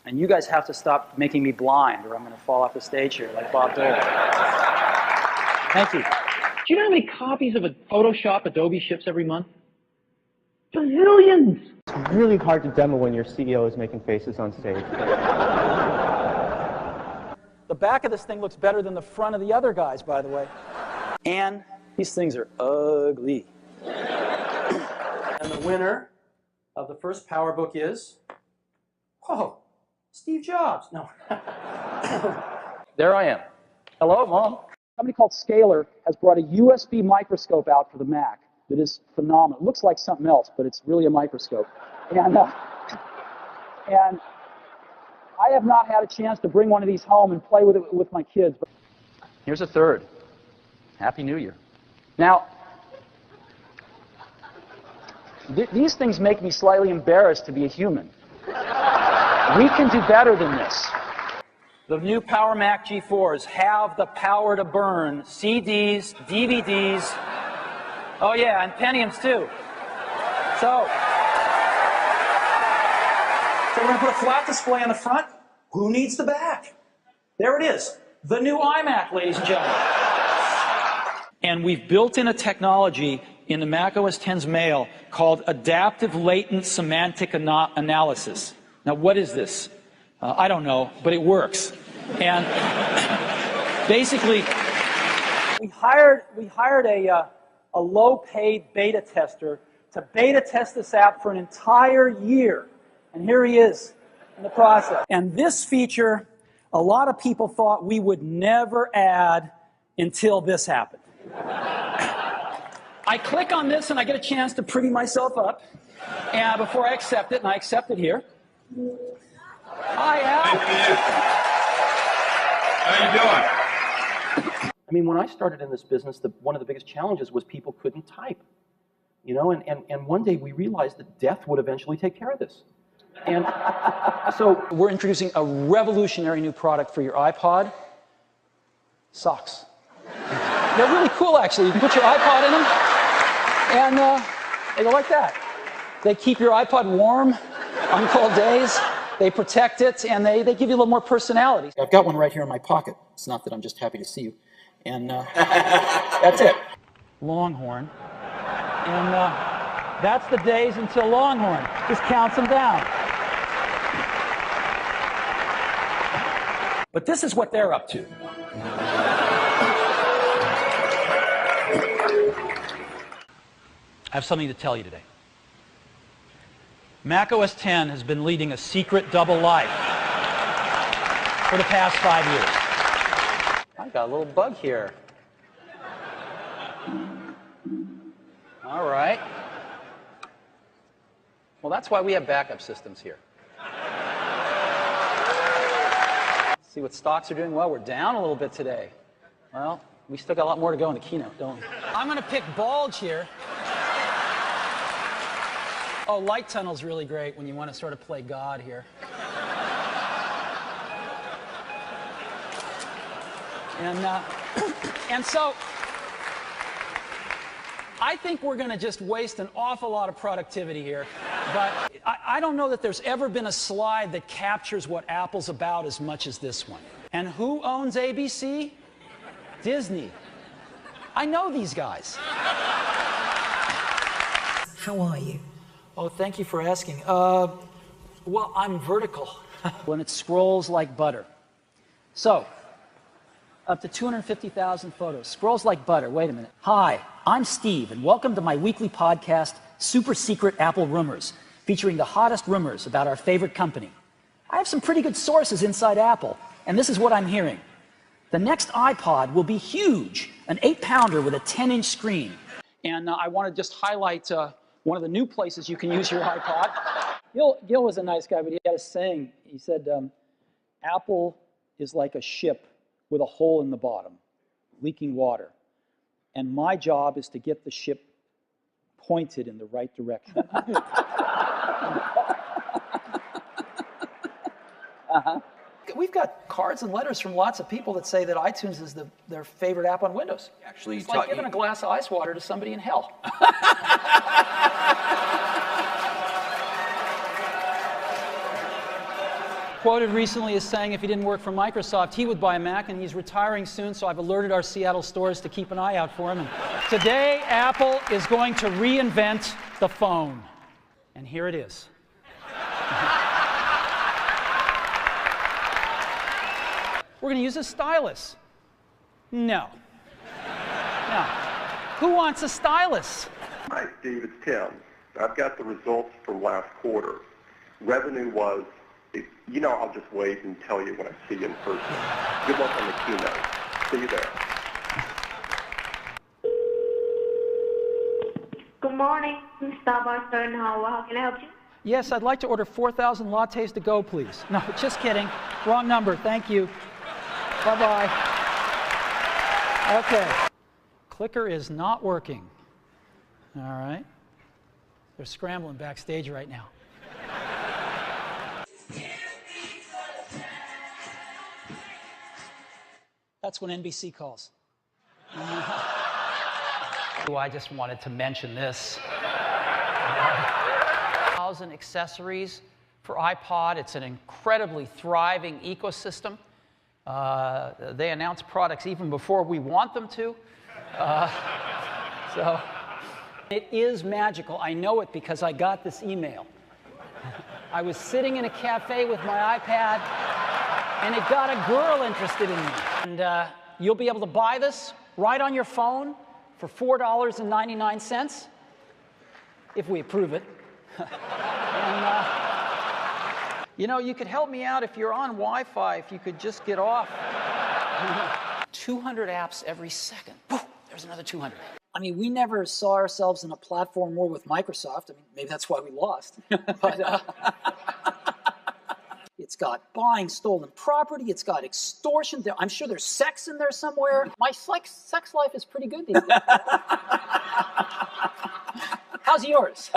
And you guys have to stop making me blind, or I'm going to fall off the stage here like Bob Dole. Thank you. Do you know how many copies of a Photoshop Adobe ships every month? Billions! It's really hard to demo when your CEO is making faces on stage. The back of this thing looks better than the front of the other guys, by the way. And these things are ugly. And the winner of the first PowerBook is, oh, Steve Jobs. No. There I am. Hello, Mom. A company called Scalar has brought a USB microscope out for the Mac that is phenomenal. It looks like something else, but it's really a microscope. And I have not had a chance to bring one of these home and play with it with my kids. But here's a third. Happy New Year. Now, these things make me slightly embarrassed to be a human. We can do better than this. The new Power Mac G4s have the power to burn CDs, DVDs, oh yeah, and Pentiums too. So we're going to put a flat display on the front. Who needs the back? There it is. The new iMac, ladies and gentlemen. And we've built in a technology in the Mac OS X's mail called adaptive latent semantic analysis. Now, what is this? I don't know, but it works. And basically, we hired a low-paid beta tester to beta test this app for an entire year. And here he is in the process. And this feature, a lot of people thought we would never add until this happened. I click on this and I get a chance to pretty myself up. And before I accept it, and I accept it here. Hi, Al. How you doing? I mean, when I started in this business, one of the biggest challenges was people couldn't type. You know, and one day we realized that death would eventually take care of this. And so we're introducing a revolutionary new product for your iPod. Socks. They're really cool, actually. You can put your iPod in them, and they go like that. They keep your iPod warm on cold days. They protect it, and they give you a little more personality. I've got one right here in my pocket. It's not that I'm just happy to see you. And that's it. Longhorn. And that's the days until Longhorn. Just counts them down. But this is what they're up to. I have something to tell you today. Mac OS X has been leading a secret double life for the past 5 years. I've got a little bug here. All right. Well, that's why we have backup systems here. See what stocks are doing? Well, we're down a little bit today. Well, we still got a lot more to go in the keynote, don't we? I'm going to pick bulge here. Oh, light tunnel's really great when you want to sort of play God here. And so I think we're going to just waste an awful lot of productivity here. But I don't know that there's ever been a slide that captures what Apple's about as much as this one. And who owns ABC? Disney. I know these guys. How are you? Oh, thank you for asking. Well, I'm vertical. When it scrolls like butter. So, up to 250,000 photos. Scrolls like butter. Wait a minute. Hi, I'm Steve, and welcome to my weekly podcast, Super Secret Apple Rumors, featuring the hottest rumors about our favorite company. I have some pretty good sources inside Apple, and this is what I'm hearing. The next iPod will be huge, an 8-pounder with a 10-inch screen. And I want to just highlight one of the new places you can use your iPod. Gil was a nice guy, but he had a saying. He said, Apple is like a ship with a hole in the bottom, leaking water. And my job is to get the ship pointed in the right direction. We've got cards and letters from lots of people that say that iTunes is their favorite app on Windows. actually It's like giving a glass of ice water to somebody in hell. quoted recently as saying if he didn't work for Microsoft, he would buy a Mac, and he's retiring soon, so I've alerted our Seattle stores to keep an eye out for him. And today, Apple is going to reinvent the phone. And here it is. We're going to use a stylus. No. No. Who wants a stylus? Hi, Steve, it's Tim. I've got the results from last quarter. Revenue was, I'll just wait and tell you when I see you in person. Good luck on the keynote. See you there. Good morning, Starbucks and how can I help you? Yes, I'd like to order 4,000 lattes to go, please. No, just kidding. Wrong number. Thank you. Bye-bye. Okay. Clicker is not working. All right. They're scrambling backstage right now. That's when NBC calls. I just wanted to mention this. 1,000 accessories for iPod. It's an incredibly thriving ecosystem. They announce products even before we want them to. So it is magical. I know it because I got this email. I was sitting in a cafe with my iPad, and it got a girl interested in me. And you'll be able to buy this right on your phone for $4.99 if we approve it. And, you could help me out if you're on Wi-Fi, if you could just get off. 200 apps every second. Whew, there's another 200. I mean, we never saw ourselves in a platform war with Microsoft. I mean, maybe that's why we lost. But it's got buying stolen property. It's got extortion. I'm sure there's sex in there somewhere. My sex life is pretty good these days. How's yours?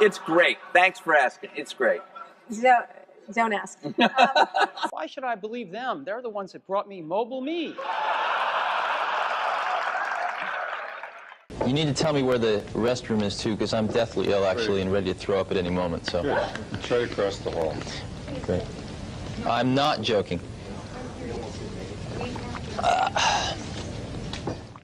It's great. Thanks for asking. It's great. Don't ask. Why should I believe them? They're the ones that brought me Mobile Me. You need to tell me where the restroom is, too, because I'm deathly ill, actually, and ready to throw up at any moment. So. Sure. It's right across the hall. Great. I'm not joking.